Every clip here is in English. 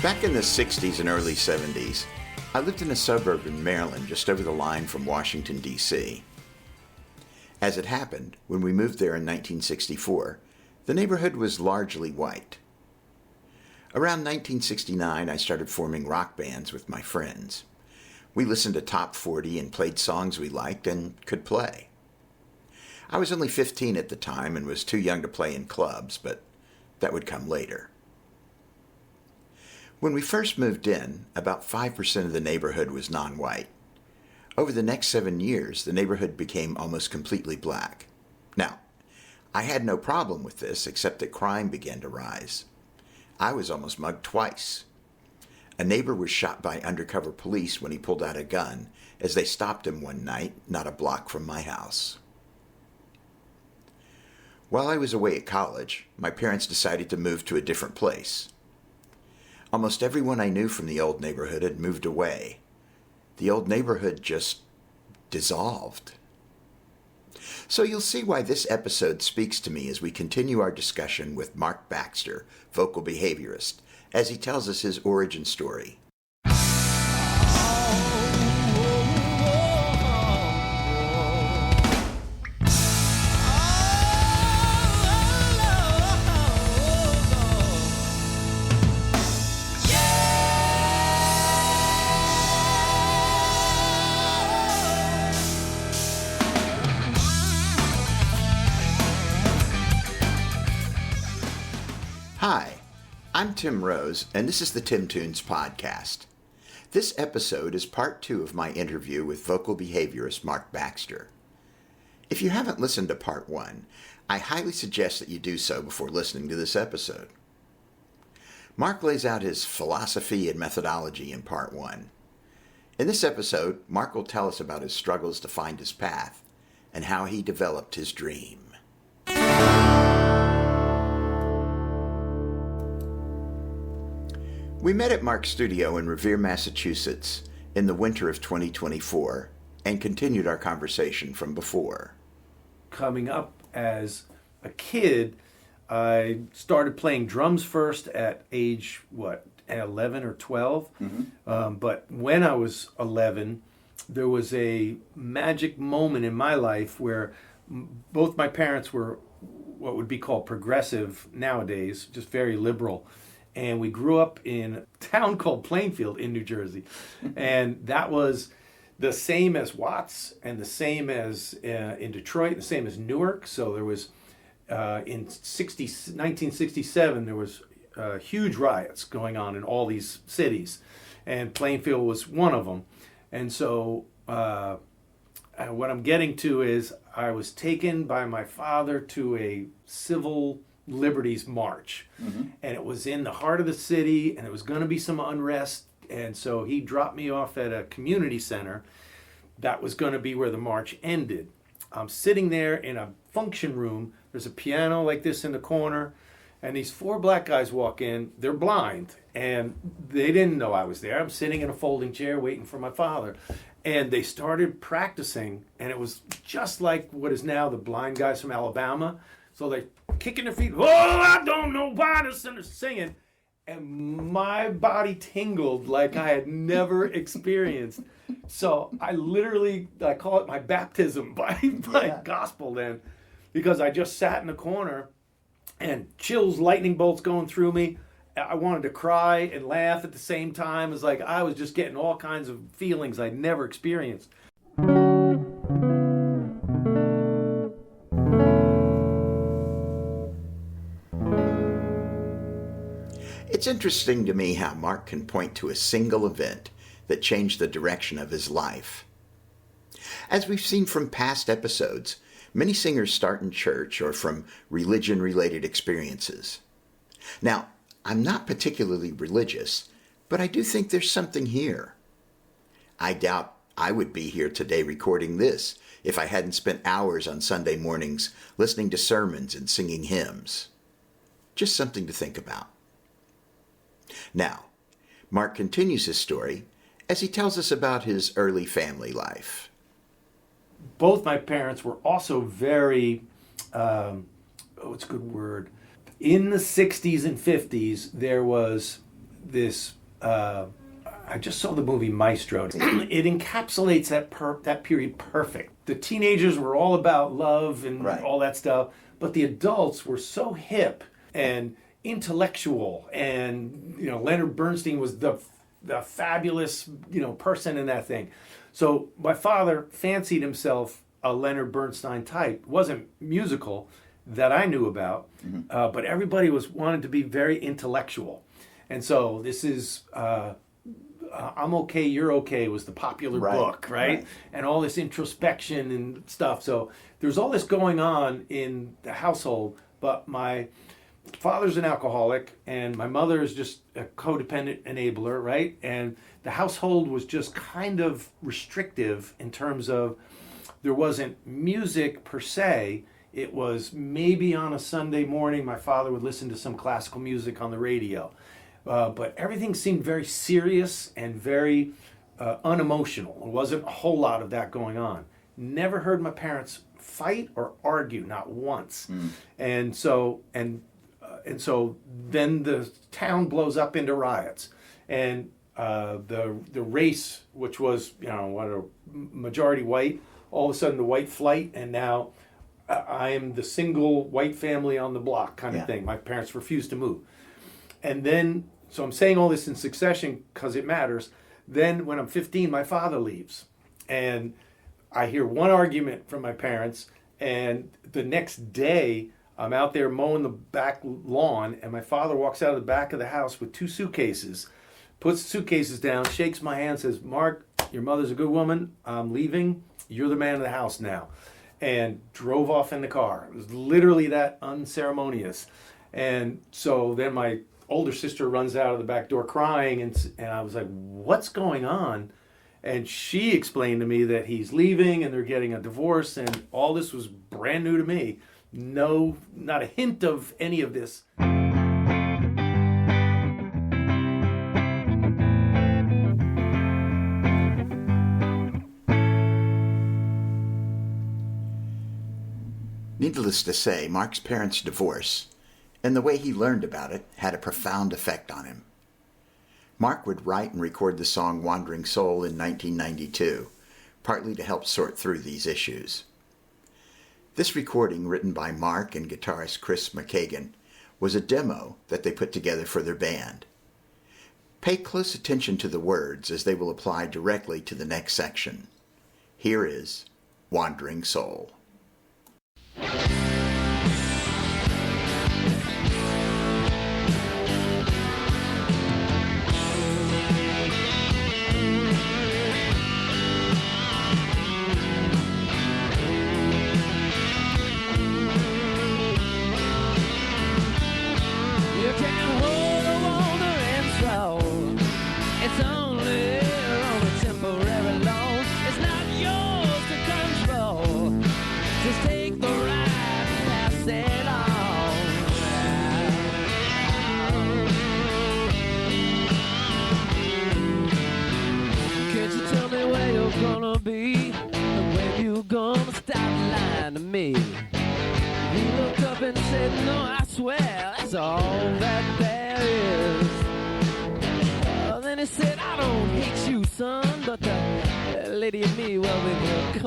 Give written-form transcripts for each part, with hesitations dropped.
Back in the 60s and early 70s, I lived in a suburb in Maryland just over the line from Washington, D.C. As it happened, when we moved there in 1964, the neighborhood was largely white. Around 1969, I started forming rock bands with my friends. We listened to Top 40 and played songs we liked and could play. I was only 15 at the time and was too young to play in clubs, but that would come later. When we first moved in, about 5% of the neighborhood was non-white. Over the next 7 years, the neighborhood became almost completely black. Now, I had no problem with this, except that crime began to rise. I was almost mugged twice. A neighbor was shot by undercover police when he pulled out a gun, as they stopped him one night, not a block from my house. While I was away at college, my parents decided to move to a different place. Almost everyone I knew from the old neighborhood had moved away. The old neighborhood just dissolved. So you'll see why this episode speaks to me as we continue our discussion with Mark Baxter, vocal behaviorist, as he tells us his origin story. Hi, I'm Tim Rose, and this is the Tim Tunes Podcast. This episode is part 2 of my interview with vocal behaviorist Mark Baxter. If you haven't listened to part 1, I highly suggest that you do so before listening to this episode. Mark lays out his philosophy and methodology in part 1. In this episode, Mark will tell us about his struggles to find his path and how he developed his dream. We met at Mark's studio in Revere, Massachusetts in the winter of 2024 and continued our conversation from before. Coming up as a kid, I started playing drums first at age, 11 or 12? But when I was 11, there was a magic moment in my life where both my parents were what would be called progressive nowadays, just very liberal. And we grew up in a town called Plainfield in New Jersey. And that was the same as Watts and the same as in Detroit, the same as Newark. So there was, in 1967, there was huge riots going on in all these cities. And Plainfield was one of them. And so what I'm getting to is I was taken by my father to a civil liberties march, and it was in the heart of the city, and it was going to be some unrest, and so he dropped me off at a community center that was going to be where the march ended. I'm sitting there in a function room. There's a piano like this in the corner, and these 4 black guys walk in. They're blind, and they didn't know I was there. I'm sitting in a folding chair waiting for my father, and they started practicing, and it was just like what is now the blind guys from Alabama. So they kicking their feet, oh, I don't know why they're singing. And my body tingled like I had never experienced. So I call it my baptism by gospel then, because I just sat in the corner and chills, lightning bolts going through me. I wanted to cry and laugh at the same time. It's like I was just getting all kinds of feelings I'd never experienced. It's interesting to me how Mark can point to a single event that changed the direction of his life. As we've seen from past episodes, many singers start in church or from religion-related experiences. Now, I'm not particularly religious, but I do think there's something here. I doubt I would be here today recording this if I hadn't spent hours on Sunday mornings listening to sermons and singing hymns. Just something to think about. Now, Mark continues his story as he tells us about his early family life. Both my parents were also very, what's a good word? In the 60s and 50s, there was I just saw the movie Maestro. It encapsulates that period perfect. The teenagers were all about love and all that stuff, but the adults were so hip and intellectual, and Leonard Bernstein was the fabulous person in that thing. So my father fancied himself a Leonard Bernstein type. Wasn't musical that I knew about, but everybody wanted to be very intellectual, and so this is. I'm Okay, You're Okay was the popular book, right? And all this introspection and stuff. So there's all this going on in the household, but my father's an alcoholic and my mother is just a codependent enabler, right? And the household was just kind of restrictive in terms of there wasn't music per se. It was maybe on a Sunday morning my father would listen to some classical music on the radio. But everything seemed very serious and very unemotional. There wasn't a whole lot of that going on. Never heard my parents fight or argue, not once. And so then the town blows up into riots, and the race, which was a majority white, all of a sudden the white flight, and now I am the single white family on the block kind of thing. My parents refused to move, and then. So I'm saying all this in succession because it matters. Then when I'm 15, my father leaves. And I hear one argument from my parents. And the next day, I'm out there mowing the back lawn. And my father walks out of the back of the house with 2 suitcases, puts the suitcases down, shakes my hand, says, "Mark, your mother's a good woman. I'm leaving. You're the man of the house now." And drove off in the car. It was literally that unceremonious. And so then my older sister runs out of the back door crying, and I was like, "What's going on?" And she explained to me that he's leaving and they're getting a divorce, and all this was brand new to me. No, not a hint of any of this. Needless to say, Mark's parents' divorce and the way he learned about it had a profound effect on him. Mark would write and record the song Wandering Soul in 1992, partly to help sort through these issues. This recording, written by Mark and guitarist Chris McKagan, was a demo that they put together for their band. Pay close attention to the words as they will apply directly to the next section. Here is Wandering Soul.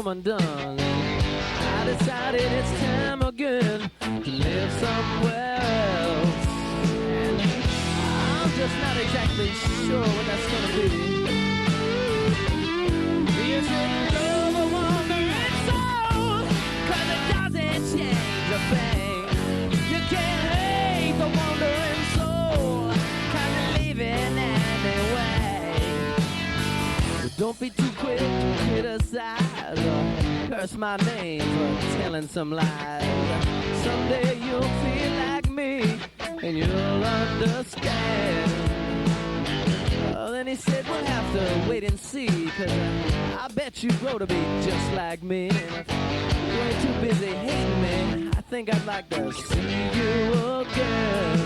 Undone. I decided it's time again to live somewhere else. And I'm just not exactly sure what that's gonna be. You should love a wandering soul, 'cause it doesn't change a thing. You can't hate the wandering soul, 'cause you're leaving anyway. So don't be too quick to criticize or curse my name for telling some lies. Someday you'll feel like me and you'll understand. Then he said, we'll have to wait and see, 'cause I bet you grow to be just like me. And if you ain't too busy hating me, I think I'd like to see you again.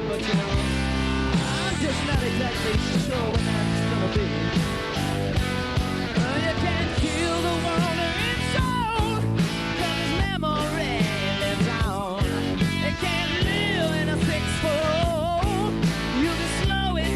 But I'm just not exactly sure when that's gonna be. You can't kill the wandering soul, 'cause his memory lives on. It can't live in a 6-4. You can slow it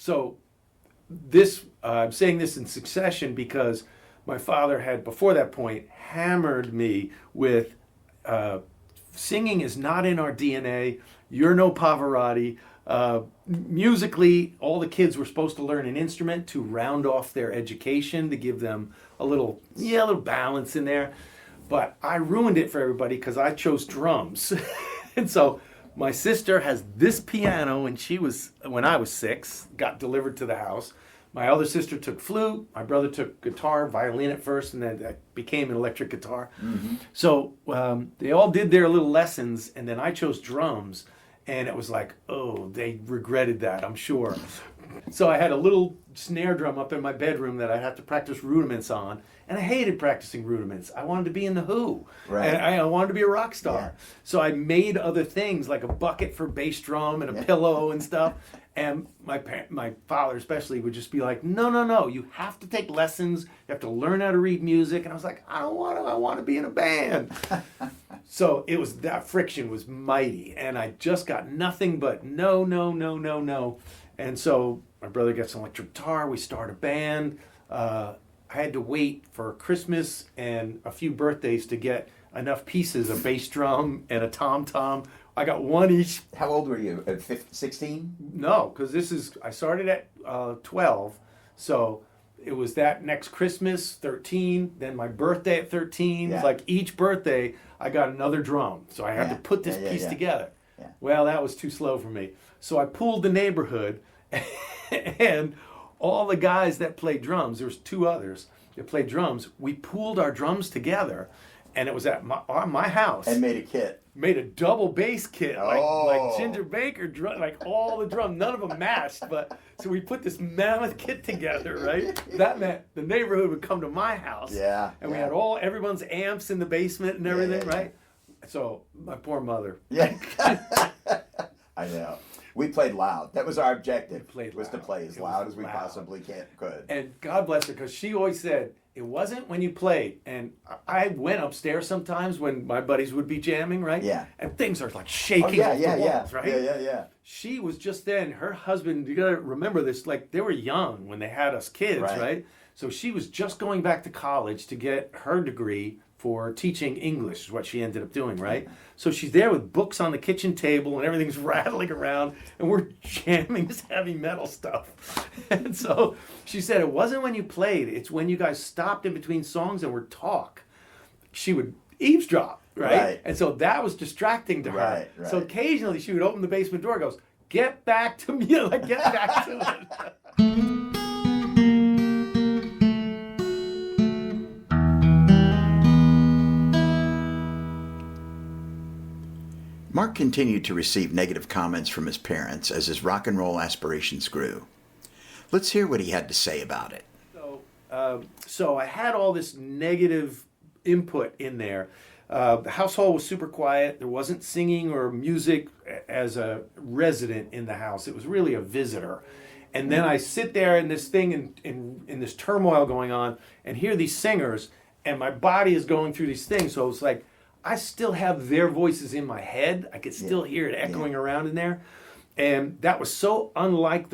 So this I'm saying this in succession because my father had before that point hammered me with singing is not in our DNA. You're no Pavarotti. Musically, all the kids were supposed to learn an instrument to round off their education, to give them a little balance in there. But I ruined it for everybody because I chose drums. And so my sister has this piano, and when I was 6, got delivered to the house. My other sister took flute. My brother took guitar, violin at first, and then that became an electric guitar. Mm-hmm. So they all did their little lessons, and then I chose drums. And it was like, oh, they regretted that, I'm sure. So I had a little snare drum up in my bedroom that I had to practice rudiments on. And I hated practicing rudiments. I wanted to be in The Who. Right. And I wanted to be a rock star. Yeah. So I made other things like a bucket for bass drum and a pillow and stuff. And my father especially would just be like, no, you have to take lessons. You have to learn how to read music. And I was like, I don't want to. I want to be in a band. So that friction was mighty. And I just got nothing but no. And so my brother gets an electric guitar. We start a band. I had to wait for Christmas and a few birthdays to get enough pieces, a bass drum and a tom-tom. I got one each. How old were you? 16? No, because I started at 12. So it was that next Christmas, 13. Then my birthday at 13. Yeah. Like each birthday, I got another drum. So I had to put this piece together. Yeah. Well, that was too slow for me. So I pooled the neighborhood and all the guys that played drums, there was 2 others that played drums, we pooled our drums together, and it was at my house. And made a kit. Made a double bass kit, like Ginger Baker, like all the drums, none of them matched, but so we put this mammoth kit together, right? That meant the neighborhood would come to my house. Yeah. And we had everyone's amps in the basement and everything, right? So my poor mother. Yeah. I know. We played loud. That was our objective. Was to play as loud as we possibly could. And God bless her, because she always said, it wasn't when you played. And I went upstairs sometimes when my buddies would be jamming, right? Yeah. And things are like shaking off the walls, right? Yeah. She was just then, her husband, you gotta remember this, like they were young when they had us kids, right? So she was just going back to college to get her degree for teaching English, is what she ended up doing, right? So she's there with books on the kitchen table and everything's rattling around and we're jamming this heavy metal stuff. And so she said, it wasn't when you played, it's when you guys stopped in between songs and would talk. She would eavesdrop, right? And so that was distracting to her. Right. So occasionally she would open the basement door and goes, get back to me, like get back to it. Mark continued to receive negative comments from his parents as his rock and roll aspirations grew. Let's hear what he had to say about it. So I had all this negative input in there. The household was super quiet. There wasn't singing or music as a resident in the house. It was really a visitor. And then I sit there in this thing in this turmoil going on and hear these singers, and my body is going through these things. So it's like, I still have their voices in my head. I could still hear it echoing around in there. And that was so unlike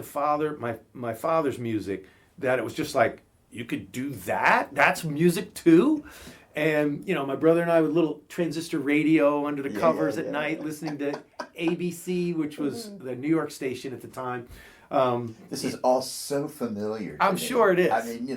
my father's music, that it was just like, you could do that? That's music too? And, my brother and I with little transistor radio under the covers at night, listening to ABC, which was the New York station at the time. This is all so familiar to I'm me. sure it is. I mean,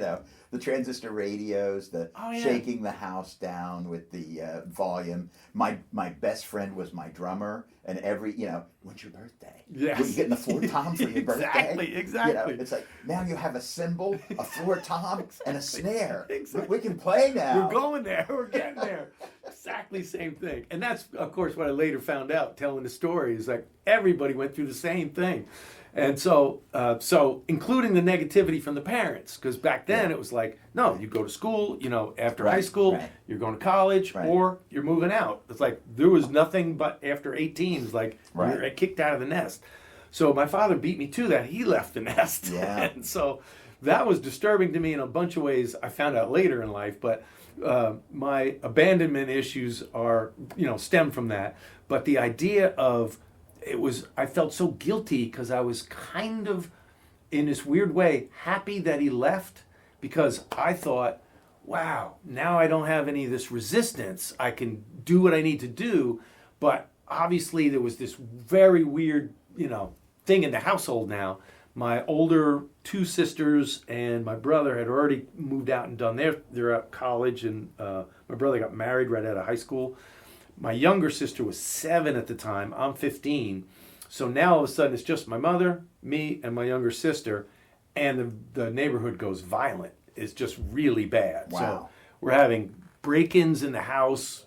the transistor radios, shaking the house down with the volume. My best friend was my drummer, and when's your birthday? Yes. Were you getting the floor tom for your birthday? Exactly. It's like, now you have a cymbal, a floor tom, and a snare. Exactly. We can play now. We're going there. We're getting there. Exactly same thing. And that's, of course, what I later found out telling the story, is like everybody went through the same thing. And so including the negativity from the parents, because back then it was like, no, you go to school, after high school, you're going to college, or you're moving out. It's like there was nothing but after 18, it's like you're kicked out of the nest. So my father beat me to that. He left the nest. Yeah. And so that was disturbing to me in a bunch of ways. I found out later in life, but my abandonment issues are, stem from that. But the idea of, I felt so guilty because I was kind of in this weird way, happy that he left, because I thought, wow, now I don't have any of this resistance. I can do what I need to do. But obviously there was this very weird, thing in the household now. My older two sisters and my brother had already moved out and done they're at college, and my brother got married right out of high school. My younger sister was 7 at the time. I'm 15. So now all of a sudden it's just my mother, me, and my younger sister, and the neighborhood goes violent. It's just really bad. Wow. So we're having break-ins in the house,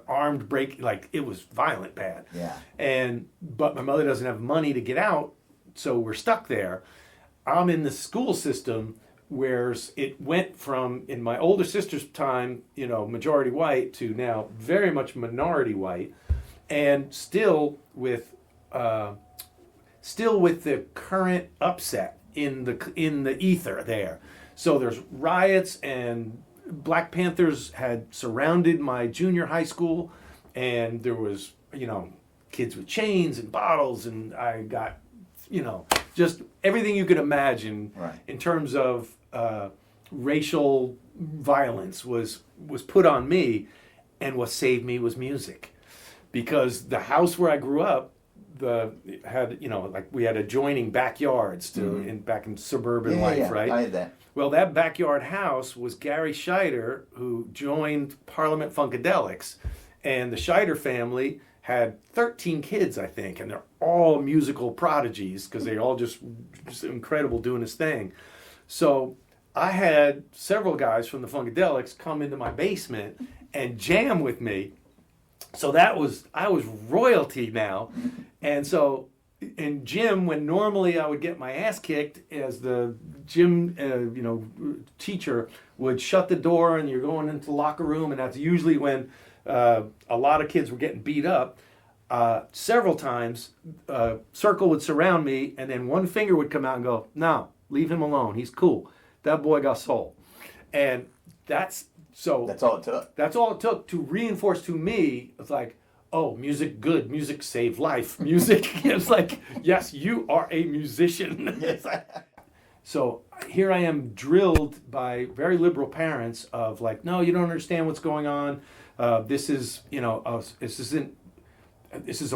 armed break, like it was violent bad. Yeah. But my mother doesn't have money to get out, so we're stuck there. I'm in the school system where it went from, in my older sister's time, majority white, to now very much minority white, and still with the current upset in the ether there. So there's riots, and Black Panthers had surrounded my junior high school, and there was, kids with chains and bottles, and I got, just everything you could imagine in terms of racial violence was put on me, and what saved me was music, because the house where I grew up we had adjoining backyards back in suburban life, right? I had that. Well, that backyard house was Gary Scheider, who joined Parliament Funkadelics, and the Scheider family had 13 kids, I think, and they're all musical prodigies because they're all just incredible doing this thing. So I had several guys from the Funkadelics come into my basement and jam with me. So I was royalty now. And so in gym, when normally I would get my ass kicked, as the gym teacher would shut the door and you're going into the locker room, and that's usually when a lot of kids were getting beat up. Several times, circle would surround me, and then one finger would come out and go, "No, leave him alone. He's cool. That boy got soul." And that's all it took. That's all it took to reinforce to me. It's like, oh, music good. Music saved life. Music. It's like, yes, you are a musician. So here I am, drilled by very liberal parents of like, no, you don't understand what's going on. This is a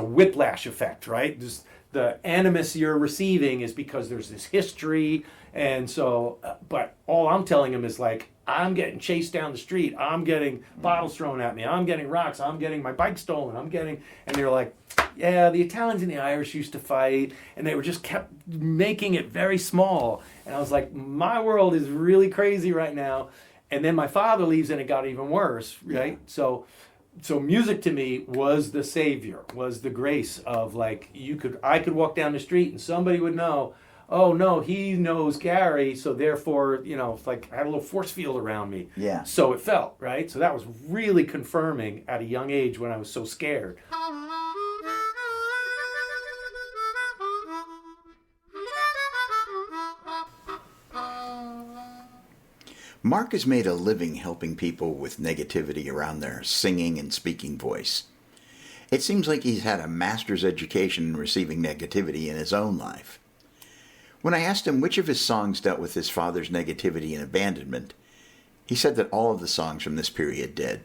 whiplash effect, right? The animus you're receiving is because there's this history, and so, but all I'm telling them is like, I'm getting chased down the street, I'm getting bottles thrown at me, I'm getting rocks, I'm getting my bike stolen, and they're like, yeah, the Italians and the Irish used to fight, and they were just kept making it very small, and I was like, my world is really crazy right now, and then my father leaves and it got even worse, right? Yeah. So music to me was the savior, was the grace of like, I could walk down the street and somebody would know, oh no, he knows Gary, so therefore, it's like I had a little force field around me. Yeah. So it felt, right? So that was really confirming at a young age when I was so scared. Mark has made a living helping people with negativity around their singing and speaking voice. It seems like he's had a master's education in receiving negativity in his own life. When I asked him which of his songs dealt with his father's negativity and abandonment, he said that all of the songs from this period did.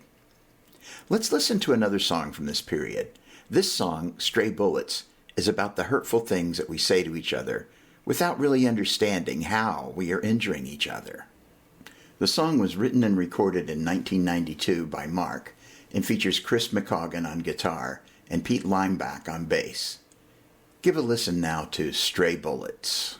Let's listen to another song from this period. This song, Stray Bullets, is about the hurtful things that we say to each other without really understanding how we are injuring each other. The song was written and recorded in 1992 by Mark and features Chris McCaughan on guitar and Pete Limeback on bass. Give a listen now to Stray Bullets.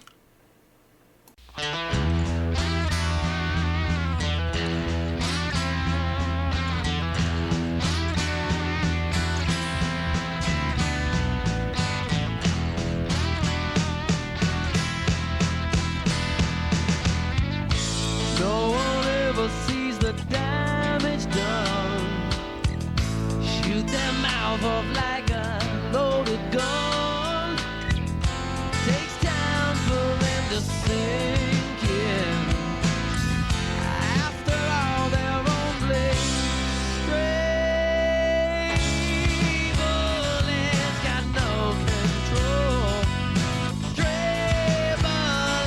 No one ever sees the damage done. Shoot their mouth off like a loaded gun. Takes time for them to sink in. After all, they're only stray bullets, got no control. Stray bullets.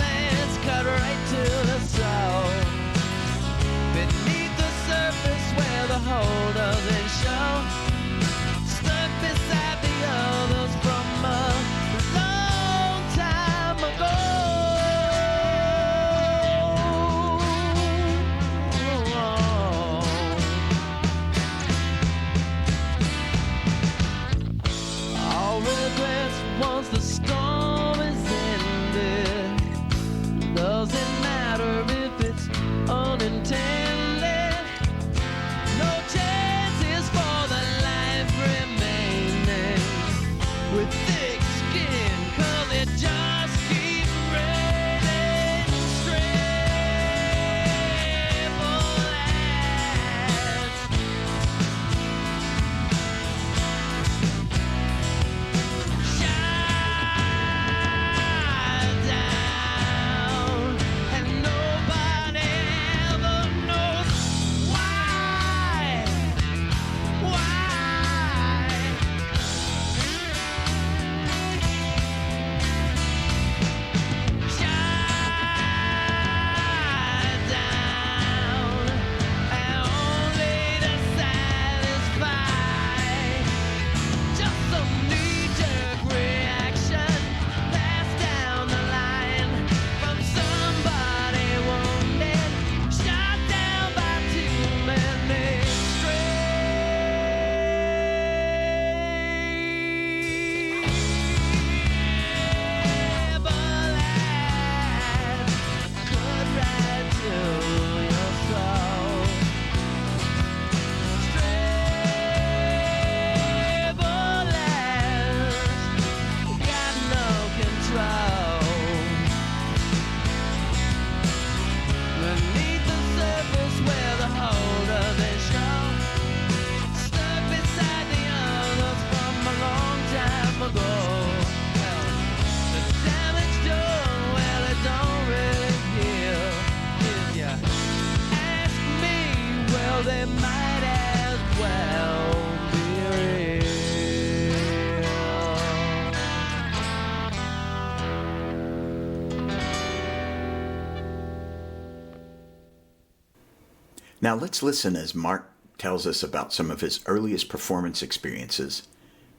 Now let's listen as Mark tells us about some of his earliest performance experiences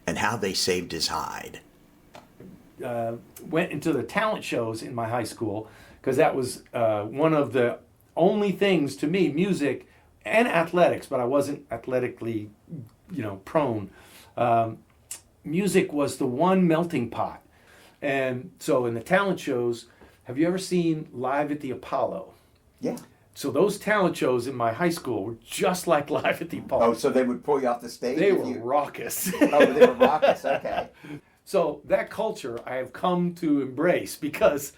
and how they saved his hide. Went into the talent shows in my high school because that was one of the only things to me, music and athletics, but I wasn't athletically, prone. Music was the one melting pot. And so in the talent shows, have you ever seen Live at the Apollo? Yeah. So those talent shows in my high school were just like Live at the Apollo. Oh, so they would pull you off the stage? They were raucous. Oh, they were raucous, okay. So that culture I have come to embrace because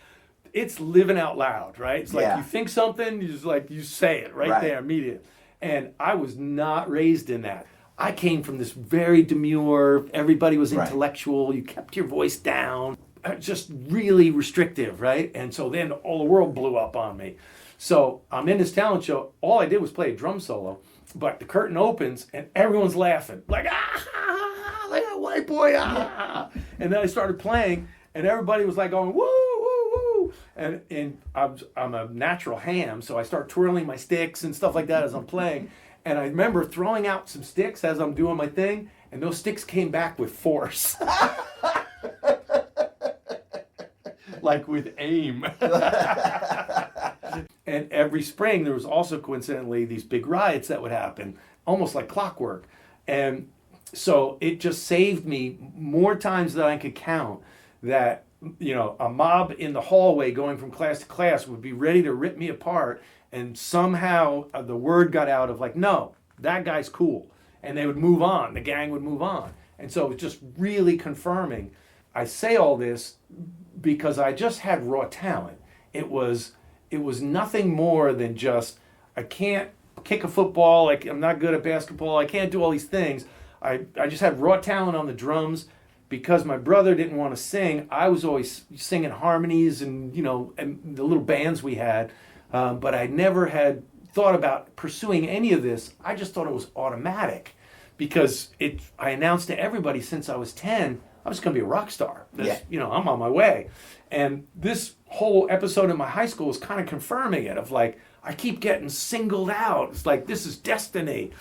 it's living out loud, right? It's like you think something, you say it right there immediately. And I was not raised in that. I came from this very demure, everybody was intellectual, you kept your voice down, just really restrictive, right? And so then all the world blew up on me. So I'm in this talent show, all I did was play a drum solo, but the curtain opens and everyone's laughing, like, ah, like a white boy, ah. And then I started playing and everybody was like going, woo, woo, woo. And I'm a natural ham, so I start twirling my sticks and stuff like that as I'm playing. And I remember throwing out some sticks as I'm doing my thing, and those sticks came back with force. Like with aim. And every spring, there was also coincidentally these big riots that would happen, almost like clockwork. And so it just saved me more times than I could count that, a mob in the hallway going from class to class would be ready to rip me apart. And somehow the word got out of like, no, that guy's cool. And they would move on. The gang would move on. And so it was just really confirming. I say all this because I just had raw talent. It was nothing more than just, I can't kick a football. Like I'm not good at basketball. I can't do all these things. I just had raw talent on the drums. Because my brother didn't want to sing, I was always singing harmonies and, and the little bands we had. But I never had thought about pursuing any of this. I just thought it was automatic because I announced to everybody since I was 10, I was going to be a rock star. I'm on my way. And this whole episode in my high school was kind of confirming it of like, I keep getting singled out. It's like, this is destiny.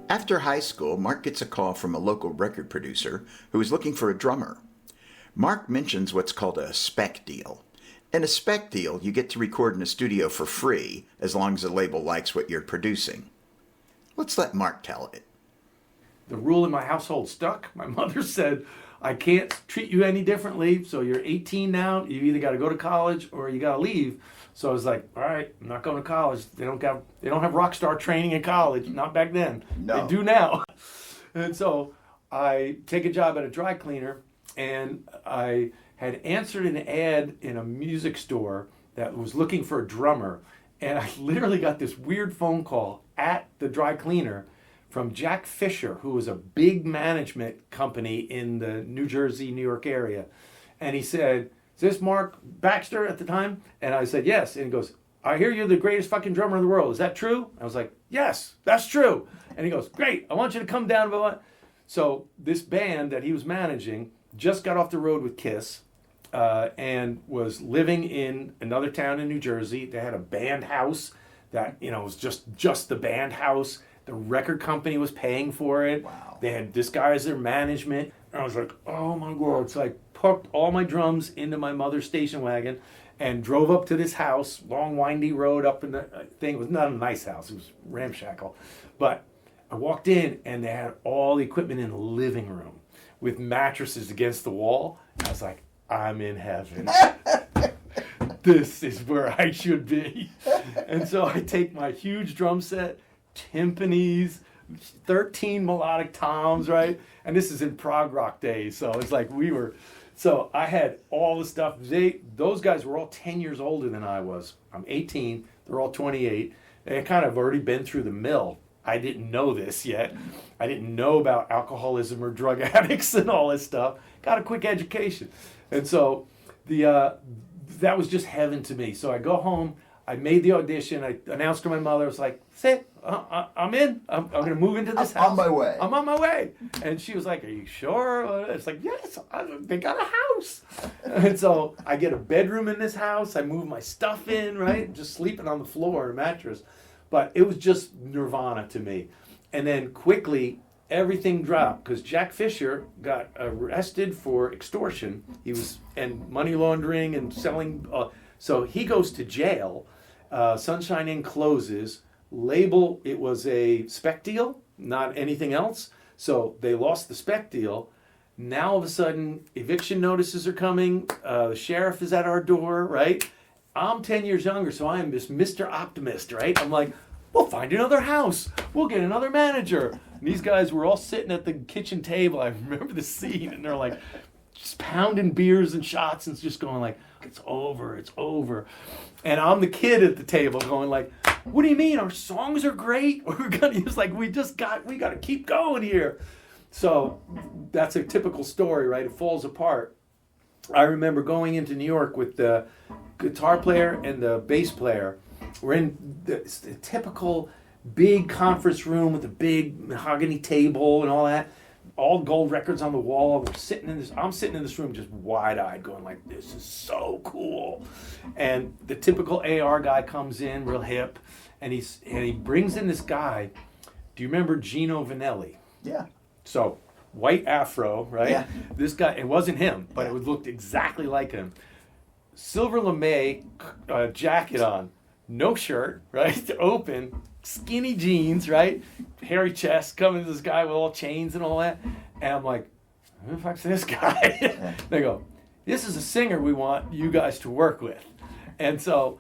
After high school, Mark gets a call from a local record producer who is looking for a drummer. Mark mentions what's called a spec deal. In a spec deal, you get to record in a studio for free as long as the label likes what you're producing. Let's let Mark tell it. The rule in my household stuck. My mother said, I can't treat you any differently, so you're 18 now, you either got to go to college or you got to leave. So I was like, all right, I'm not going to college. They don't have rock star training in college, not back then. No. They do now. And so I take a job at a dry cleaner, and I had answered an ad in a music store that was looking for a drummer, and I literally got this weird phone call at the dry cleaner from Jack Fisher, who was a big management company in the New Jersey, New York area. And he said, is this Mark Baxter at the time? And I said, yes. And he goes, I hear you're the greatest fucking drummer in the world. Is that true? I was like, yes, that's true. And he goes, great, I want you to come down. Blah, blah. So this band that he was managing just got off the road with Kiss and was living in another town in New Jersey. They had a band house that, was just the band house. The record company was paying for it. Wow. They had this guy as their management. And I was like, oh my God. So I parked all my drums into my mother's station wagon and drove up to this house, long windy road up in the thing. It was not a nice house. It was ramshackle. But I walked in and they had all the equipment in the living room with mattresses against the wall. And I was like, I'm in heaven. This is where I should be. And so I take my huge drum set, timpanis, 13 melodic toms, right? And this is in prog rock days. So it's like so I had all the stuff. Those guys were all 10 years older than I was. I'm 18. They're all 28. They had kind of already been through the mill. I didn't know this yet. I didn't know about alcoholism or drug addicts and all this stuff. Got a quick education. And so that was just heaven to me. So I go home. I made the audition. I announced to my mother, I was like, "Sit, I'm in. I'm going to move into this house. On my way. I'm on my way." And she was like, "Are you sure?" It's like, "Yes, they got a house." And so I get a bedroom in this house. I move my stuff in, right? Just sleeping on the floor, a mattress. But it was just nirvana to me. And then quickly, everything dropped because Jack Fisher got arrested for extortion. And money laundering and selling. So he goes to jail. Sunshine Inn closes. Label, it was a spec deal, not anything else. So they lost the spec deal. Now all of a sudden, eviction notices are coming. The sheriff is at our door, right? I'm 10 years younger, so I am this Mr. Optimist, right? I'm like, we'll find another house. We'll get another manager. And these guys were all sitting at the kitchen table. I remember the scene, and they're like just pounding beers and shots and just going like, it's over, it's over. And I'm the kid at the table going like, what do you mean? Our songs are great. We're gonna use like we got to keep going here. So that's a typical story, right? It falls apart. I remember going into New York with the guitar player and the bass player. We're in the typical big conference room with a big mahogany table and all that. All gold records on the wall. I'm sitting in this room just wide-eyed going like, this is so cool. And the typical AR guy comes in, real hip, and he brings in this guy. Do you remember Gino Vanelli? Yeah. So, white afro, right? Yeah. This guy, it wasn't him, but it looked exactly like him. Silver lame jacket on, no shirt, right? Open, skinny jeans, right? Hairy chest, coming to this guy with all chains and all that. And I'm like, who the fuck's this guy? They go, this is a singer we want you guys to work with. And so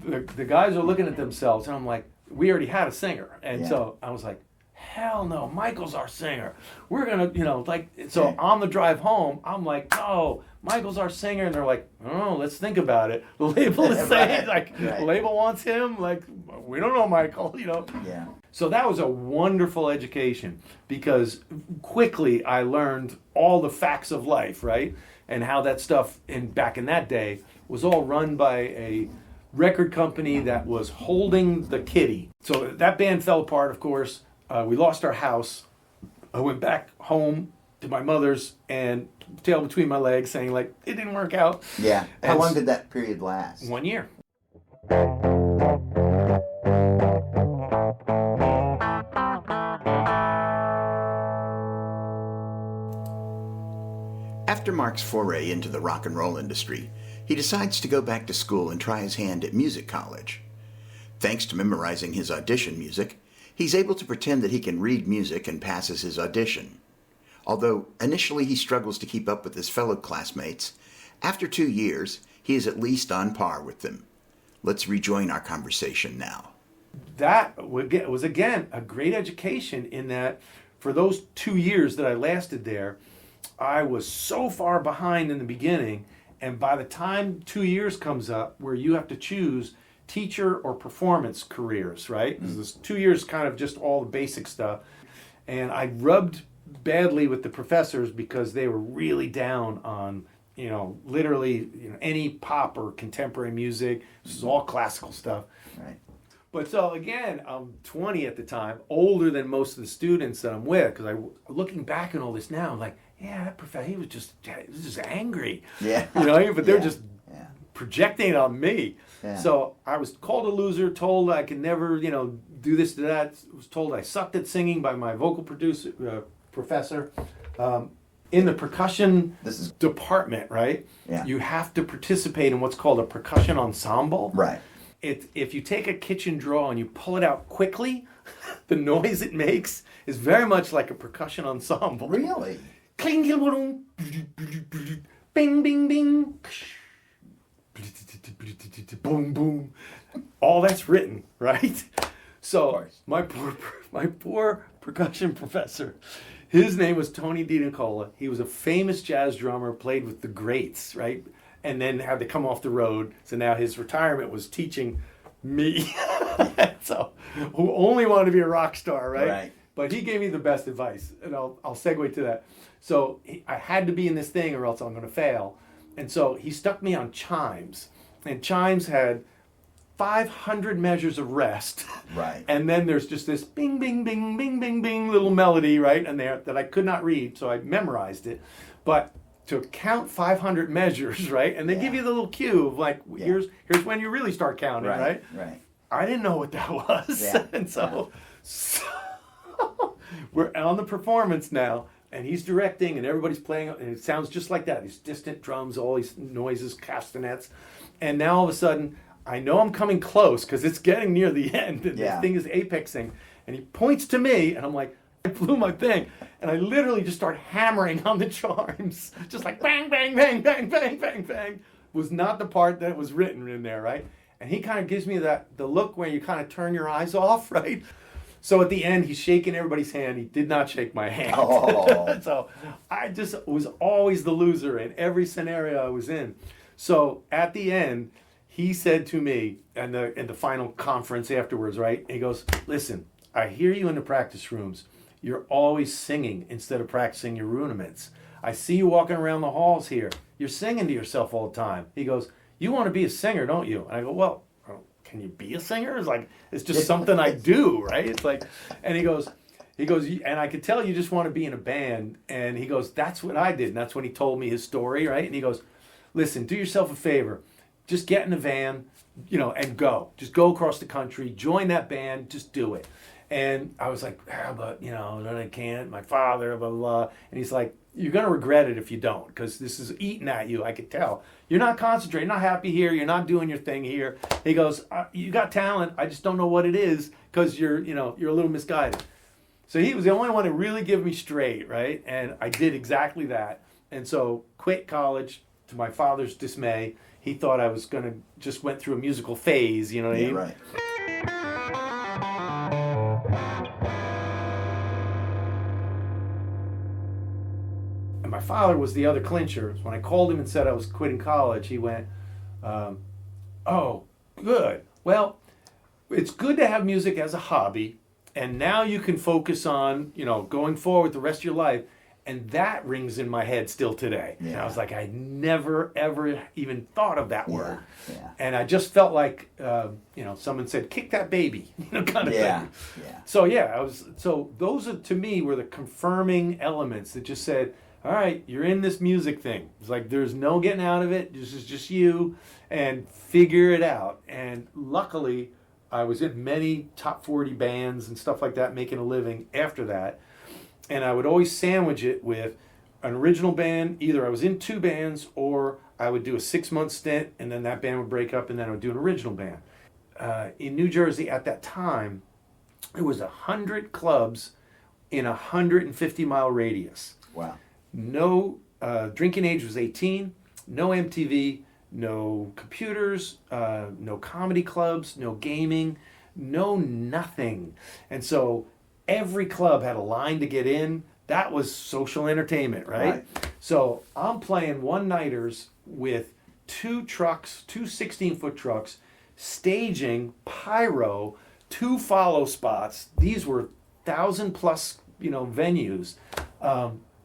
the guys are looking at themselves, and I'm like, we already had a singer. And so I was like, hell no, Michael's our singer. We're going to, so on the drive home, I'm like, no, Michael's our singer. And they're like, oh, let's think about it. The label is saying, the label wants him. Like, we don't know Michael, Yeah. So that was a wonderful education because quickly I learned all the facts of life, right? And how that stuff back in that day was all run by a record company that was holding the kitty. So that band fell apart, of course. We lost our house. I went back home to my mother's and tail between my legs saying like, it didn't work out. Yeah. How long did that period last? 1 year. After Mark's foray into the rock and roll industry, he decides to go back to school and try his hand at music college. Thanks to memorizing his audition music, he's able to pretend that he can read music and passes his audition. Although initially he struggles to keep up with his fellow classmates, after 2 years, he is at least on par with them. Let's rejoin our conversation now. That was, again, a great education in that for those 2 years that I lasted there, I was so far behind in the beginning, and by the time 2 years comes up where you have to choose teacher or performance careers, right? Mm-hmm. This 2 years kind of just all the basic stuff. And I rubbed badly with the professors because they were really down on, literally any pop or contemporary music. This is all classical stuff. Right. But so again, I'm 20 at the time, older than most of the students that I'm with, because looking back on all this now, I'm like, yeah, that professor, he was just angry. Yeah. But they're just projecting it on me. Yeah. So I was called a loser, told I could never, do this, do that. Was told I sucked at singing by my vocal professor. In the percussion department, right? Yeah. You have to participate in what's called a percussion ensemble. Right. If you take a kitchen draw and you pull it out quickly, the noise it makes is very much like a percussion ensemble. Really? Cling, boom, bing, bing, bing, boom, boom. All that's written, right? So my poor percussion professor, his name was Tony DiNicola. He was a famous jazz drummer, played with the greats, right? And then had to come off the road. So now his retirement was teaching me. So who only wanted to be a rock star, right? But he gave me the best advice, and I'll segue to that. So I had to be in this thing or else I'm going to fail. And so he stuck me on chimes. And chimes had 500 measures of rest. Right. And then there's just this bing, bing, bing, bing, bing, bing little melody, right? And there that I could not read, so I memorized it. But to count 500 measures, right? And they give you the little cue of like, here's when you really start counting, right? Right. I didn't know what that was. Yeah. And so we're on the performance now, and he's directing, and everybody's playing, and it sounds just like that. These distant drums, all these noises, castanets. And now all of a sudden, I know I'm coming close because it's getting near the end, and this thing is apexing. And he points to me, and I'm like, I blew my thing. And I literally just start hammering on the chimes. Just like bang, bang, bang, bang, bang, bang, bang. Was not the part that was written in there, right? And he kind of gives me the look where you kind of turn your eyes off, right? So at the end, he's shaking everybody's hand. He did not shake my hand. Oh. So I just was always the loser in every scenario I was in. So at the end, he said to me in the final conference afterwards, right? He goes, listen, I hear you in the practice rooms. You're always singing instead of practicing your rudiments. I see you walking around the halls here. You're singing to yourself all the time. He goes, you want to be a singer, don't you? And I go, well, can you be a singer? It's just something I do, right? It's like, and he goes, and I could tell you just want to be in a band. And he goes, that's what I did. And that's when he told me his story, right? And he goes, listen, do yourself a favor. Just get in a van, and go. Just go across the country, join that band, just do it. And I was like, but, then I can't, my father, blah, blah, blah. And he's like, you're going to regret it if you don't, because this is eating at you, I could tell. You're not concentrating, not happy here, you're not doing your thing here. He goes, you got talent, I just don't know what it is, because you're a little misguided. So he was the only one to really give me straight, right? And I did exactly that. And so quit college, to my father's dismay. He thought I was going to just went through a musical phase, you know what I mean? Right. And my father was the other clincher. When I called him and said I was quitting college, he went, oh, good. Well, it's good to have music as a hobby, and now you can focus on, going forward the rest of your life. And that rings in my head still today. Yeah. And I was like, I never, ever even thought of that word. Yeah. And I just felt like, someone said, kick that baby, kind of thing. Yeah. So those are, to me, were the confirming elements that just said, all right, you're in this music thing. It's like, there's no getting out of it. This is just you, and figure it out. And luckily, I was in many top 40 bands and stuff like that, making a living after that. And I would always sandwich it with an original band. Either I was in two bands, or I would do a 6-month stint, and then that band would break up, and then I would do an original band. In New Jersey at that time, there was 100 clubs in a 150-mile radius. Wow. No, drinking age was 18, no MTV, no computers, no comedy clubs, no gaming, no nothing. And so every club had a line to get in. That was social entertainment, right? So I'm playing one-nighters with two trucks, two 16-foot trucks, staging pyro, 2 follow spots. These were 1,000-plus, venues.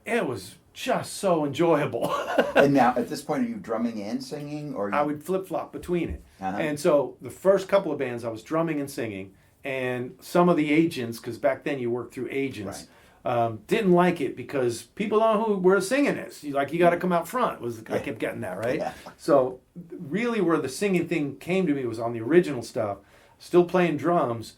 It was just so enjoyable. And now, at this point, are you drumming and singing, or I would flip-flop between it. Uh-huh. And so the first couple of bands, I was drumming and singing. And some of the agents, because back then you worked through agents, didn't like it because people don't know who we're singing is. You got to come out front. I kept getting that, right? Yeah. So really where the singing thing came to me was on the original stuff, still playing drums.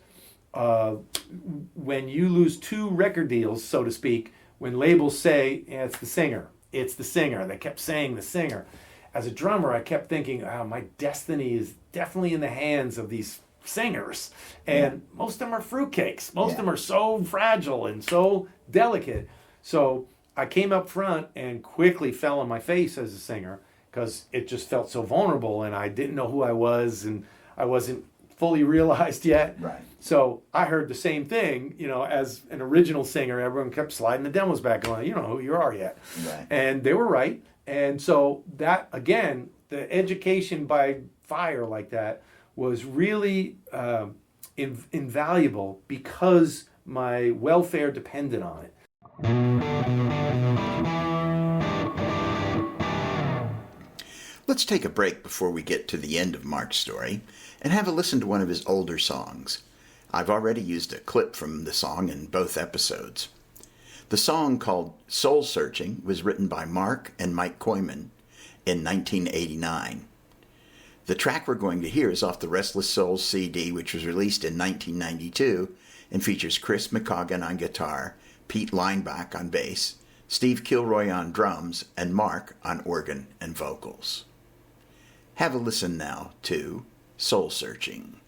When you lose 2 record deals, so to speak, when labels say, it's the singer, they kept saying the singer. As a drummer, I kept thinking, my destiny is definitely in the hands of these singers, and most of them are fruitcakes. Most of them are so fragile and so delicate. So I came up front and quickly fell on my face as a singer because it just felt so vulnerable, and I didn't know who I was, and I wasn't fully realized yet. Right. So I heard the same thing, as an original singer. Everyone kept sliding the demos back going, you don't know who you are yet. Right. And they were right. And so that, again, the education by fire like that was really invaluable because my welfare depended on it. Let's take a break before we get to the end of Mark's story and have a listen to one of his older songs. I've already used a clip from the song in both episodes. The song, called Soul Searching, was written by Mark and Mike Koyman in 1989. The track we're going to hear is off the Restless Souls CD, which was released in 1992 and features Chris McCaughan on guitar, Pete Leinbach on bass, Steve Kilroy on drums, and Mark on organ and vocals. Have a listen now to Soul Searching.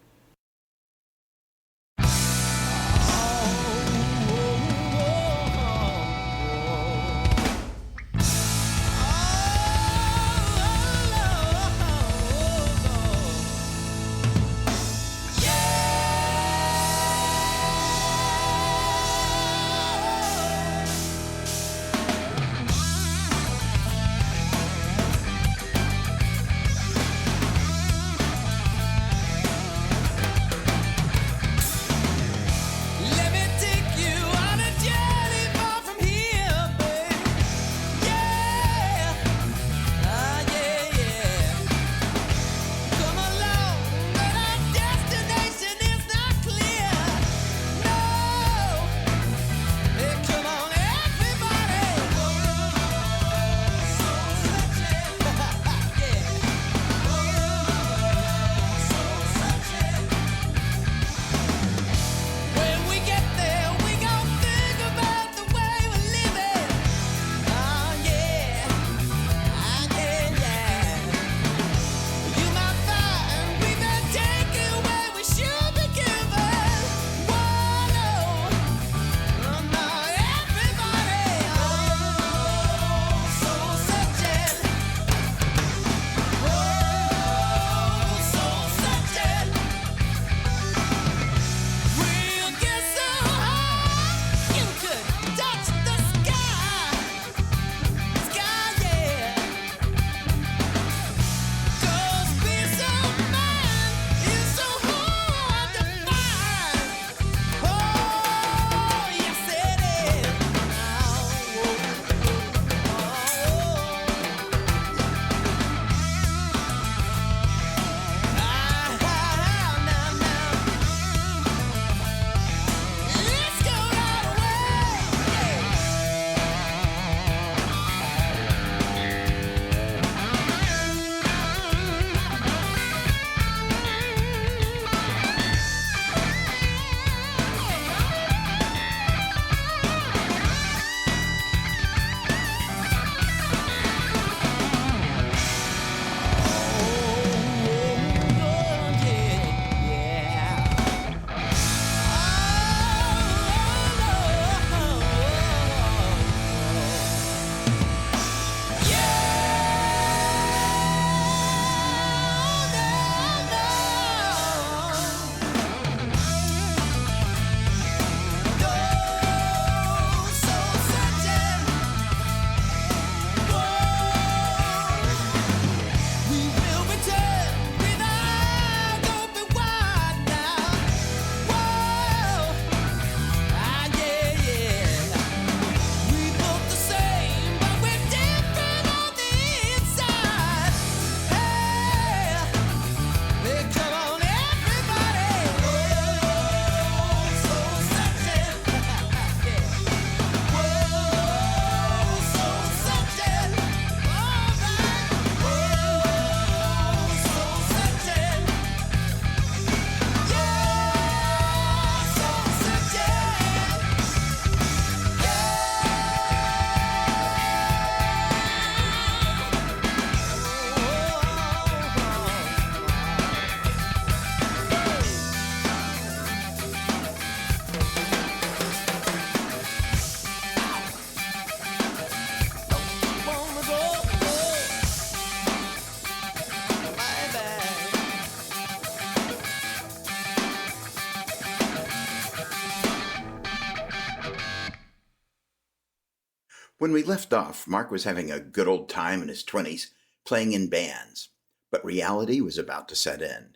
When we left off, Mark was having a good old time in his 20s, playing in bands, but reality was about to set in.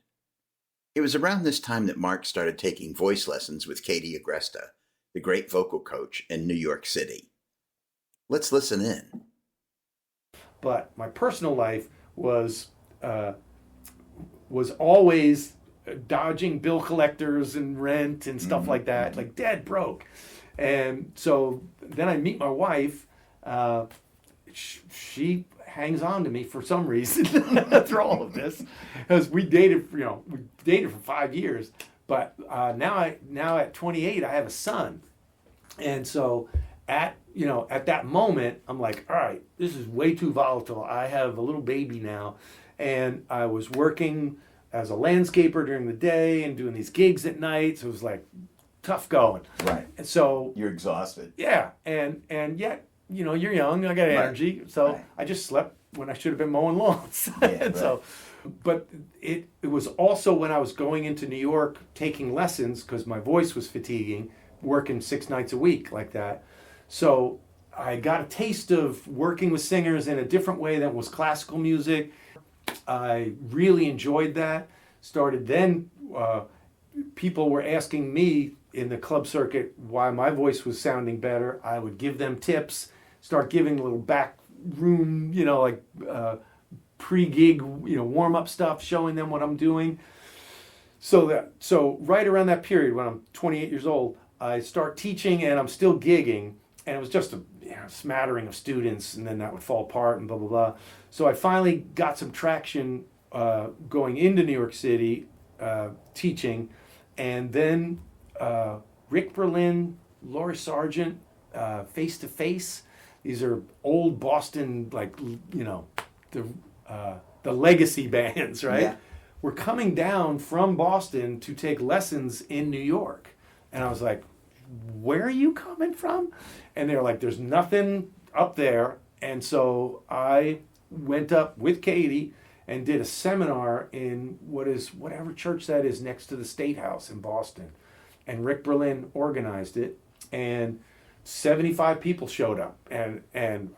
It was around this time that Mark started taking voice lessons with Katie Agresta, the great vocal coach in New York City. Let's listen in. But my personal life was always dodging bill collectors and rent and stuff like that, like dead broke. And so then I meet my wife. She hangs on to me for some reason through all of this, because we dated for 5 years. But now at 28, I have a son, and so at that moment, I'm like, all right, this is way too volatile. I have a little baby now, and I was working as a landscaper during the day and doing these gigs at night. So it was like tough going. Right. And so you're exhausted. Yeah, and yet you're young. I got energy, so I just slept when I should have been mowing lawns. And so, but it was also when I was going into New York taking lessons because my voice was fatiguing, working 6 nights a week like that. So I got a taste of working with singers in a different way than was classical music. I really enjoyed that. Started then, people were asking me in the club circuit why my voice was sounding better. I would give them tips, start giving a little back room, pre-gig, warm-up stuff, showing them what I'm doing. So right around that period when I'm 28 years old, I start teaching and I'm still gigging, and it was just a smattering of students, and then that would fall apart and blah, blah, blah. So I finally got some traction going into New York City teaching, and then Rick Berlin, Laurie Sargent, Face to Face. These are old Boston, the legacy bands, right? Yeah. We're coming down from Boston to take lessons in New York. And I was like, where are you coming from? And they were like, there's nothing up there. And so I went up with Katie and did a seminar in whatever church that is next to the State House in Boston. And Rick Berlin organized it, and 75 people showed up, and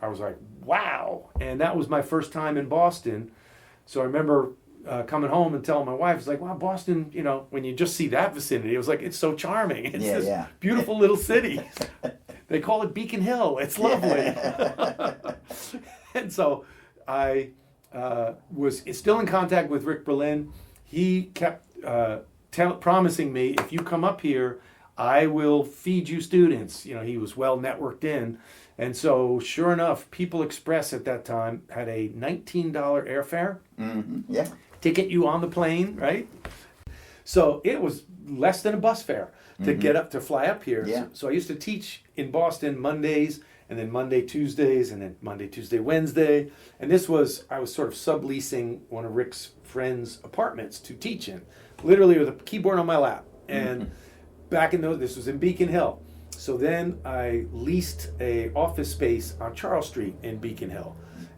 I was like, wow. And that was my first time in Boston. So I remember coming home and telling my wife, it's like, wow, Boston, when you just see that vicinity, it was like, it's so charming. It's this beautiful little city. They call it Beacon Hill. It's lovely. And so I was still in contact with Rick Berlin. He kept promising me, if you come up here, I will feed you students. He was well networked in. And so sure enough, People Express at that time had a $19 airfare. Mm-hmm. Yeah. Ticket you on the plane, right? So it was less than a bus fare to get up, to fly up here. Yeah. So I used to teach in Boston Mondays, and then Monday, Tuesdays, and then Monday, Tuesday, Wednesday. And I was sort of subleasing one of Rick's friends' apartments to teach in, literally with a keyboard on my lap. And back in this was in Beacon Hill. So then I leased a office space on Charles Street in Beacon Hill.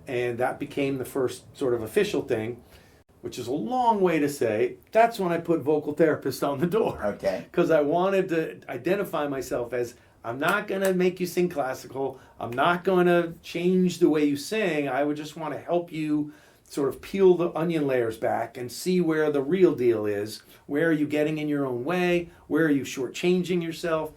And that became the first sort of official thing, which is a long way to say, that's when I put vocal therapist on the door. Okay. Because I wanted to identify myself as, I'm not going to make you sing classical. I'm not going to change the way you sing. I would just want to help you sort of peel the onion layers back and see where the real deal is. Where are you getting in your own way? Where are you shortchanging yourself?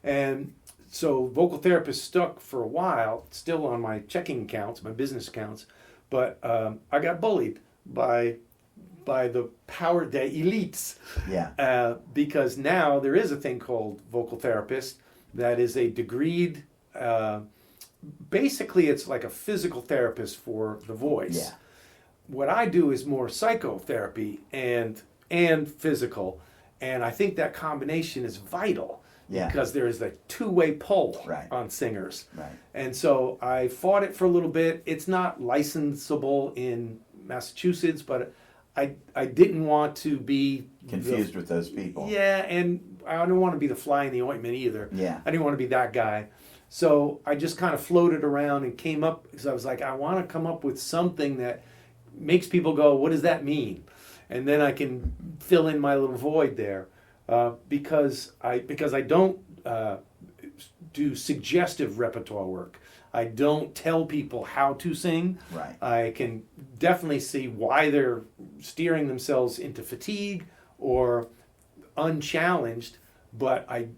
And so vocal therapist stuck for a while, still on my checking accounts, my business accounts. But I got bullied by the power des elites. Yeah. Because now there is a thing called vocal therapist that is a degreed, basically it's like a physical therapist for the voice. Yeah. What I do is more psychotherapy and physical, and I think that combination is vital. Yeah. Because there is a two-way pull on singers. Right. And so I fought it for a little bit. It's not licensable in Massachusetts, but I didn't want to be confused with those people. Yeah, and I don't want to be the fly in the ointment either. Yeah. I didn't want to be that guy. So I just kind of floated around and came up, because I was like, I want to come up with something that makes people go, what does that mean? And then I can fill in my little void there. Because I don't do suggestive repertoire work. I don't tell people how to sing. Right. I can definitely see why they're steering themselves into fatigue or unchallenged, but I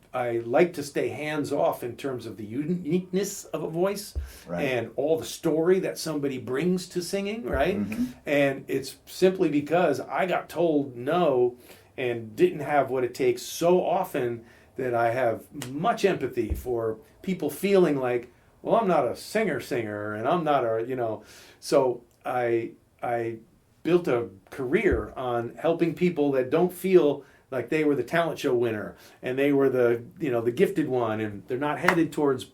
like to stay hands off in terms of the uniqueness of a voice and all the story that somebody brings to singing, right? And it's simply because I got told no and didn't have what it takes so often that I have much empathy for people feeling like, well, I'm not a singer, and I'm not a, so I built a career on helping people that don't feel like they were the talent show winner and they were the gifted one, and they're not headed towards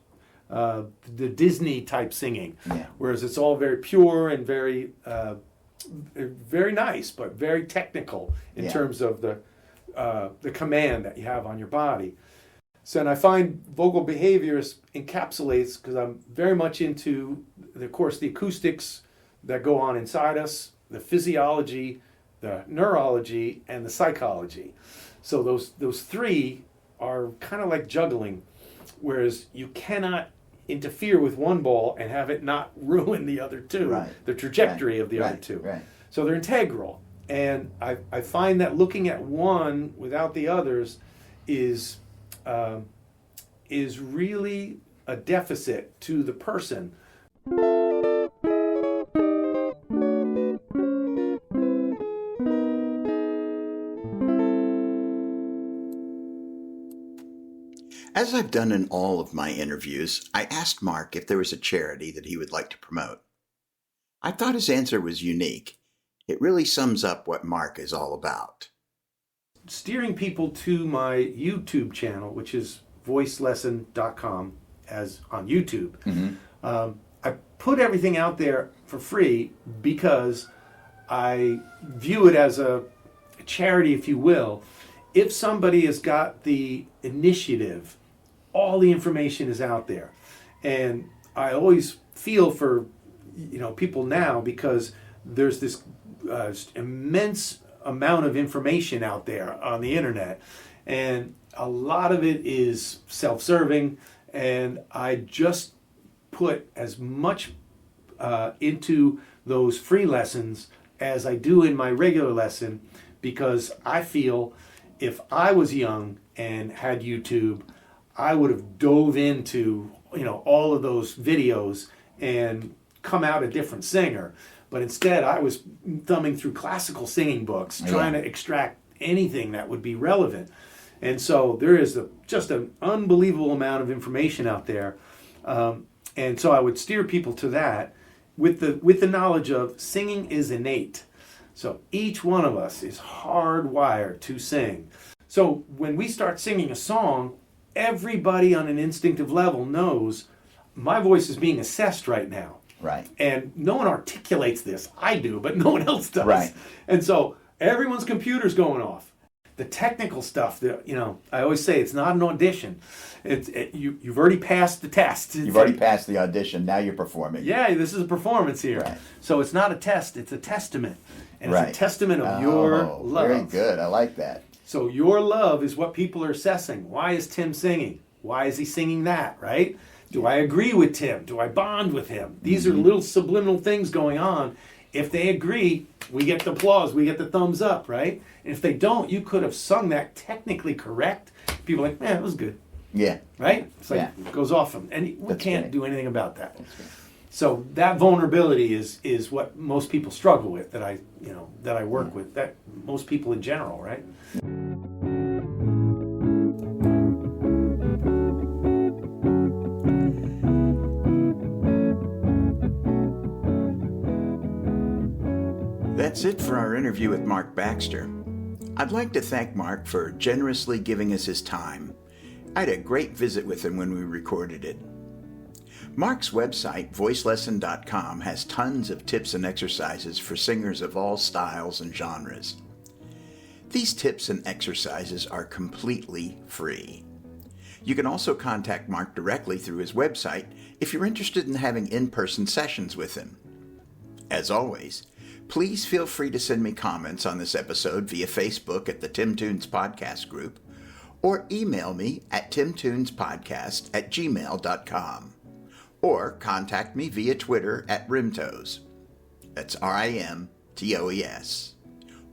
the Disney type singing, whereas it's all very pure and very very nice, but very technical in terms of the command that you have on your body. So, and I find vocal behaviorist encapsulates, because I'm very much into, of course, the acoustics that go on inside us, the physiology, the neurology, and the psychology. So those three are kind of like juggling, whereas you cannot interfere with one ball and have it not ruin the other two, the trajectory of the other two. So they're integral. And I find that looking at one without the others is really a deficit to the person. As I've done in all of my interviews, I asked Mark if there was a charity that he would like to promote. I thought his answer was unique. It really sums up what Mark is all about. Steering people to my YouTube channel, which is voicelesson.com, as on YouTube. I put everything out there for free because I view it as a charity, if you will. If somebody has got the initiative, all the information is out there. And I always feel for people now, because there's this immense amount of information out there on the internet, and a lot of it is self-serving, and I just put as much into those free lessons as I do in my regular lesson, because I feel if I was young and had YouTube, I would have dove into all of those videos and come out a different singer. But instead, I was thumbing through classical singing books, trying to extract anything that would be relevant. And so there is just an unbelievable amount of information out there. And so I would steer people to that with the knowledge of singing is innate. So each one of us is hardwired to sing. So when we start singing a song, everybody on an instinctive level knows my voice is being assessed right now. And no one articulates this. I do, but no one else does. And so everyone's computer's going off. The technical stuff, I always say it's not an audition. You've already passed the test. You've already passed the audition. Now you're performing. Yeah, this is a performance here. So it's not a test. It's a testament. And it's a testament of your love. Very good. I like that. So your love is what people are assessing. Why is Tim singing? Why is he singing that, right? Do I agree with Tim? Do I bond with him? These are little subliminal things going on. If they agree, we get the applause, we get the thumbs up, right? And if they don't, you could have sung that technically correct. People are like, it was good. Right? It's like, it goes off them. And we can't do anything about that. So that vulnerability is what most people struggle with, that I work with, that most people in general, right? That's it for our interview with Mark Baxter. I'd like to thank Mark for generously giving us his time. I had a great visit with him when we recorded it. Mark's website, voicelesson.com, has tons of tips and exercises for singers of all styles and genres. These tips and exercises are completely free. You can also contact Mark directly through his website if you're interested in having in-person sessions with him. As always, please feel free to send me comments on this episode via Facebook at the Tim Tunes Podcast group, or email me at timtunespodcast@gmail.com, or contact me via Twitter at Rimtoes. That's RIMTOES.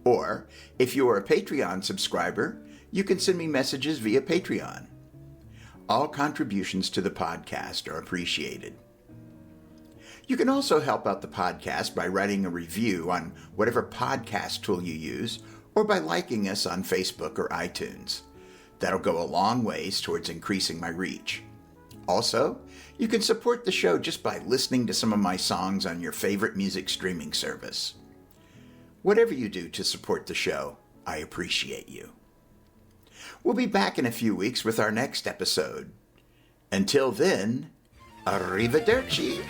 Or, if you are a Patreon subscriber, you can send me messages via Patreon. All contributions to the podcast are appreciated. You can also help out the podcast by writing a review on whatever podcast tool you use, or by liking us on Facebook or iTunes. That'll go a long ways towards increasing my reach. Also, you can support the show just by listening to some of my songs on your favorite music streaming service. Whatever you do to support the show, I appreciate you. We'll be back in a few weeks with our next episode. Until then, arrivederci.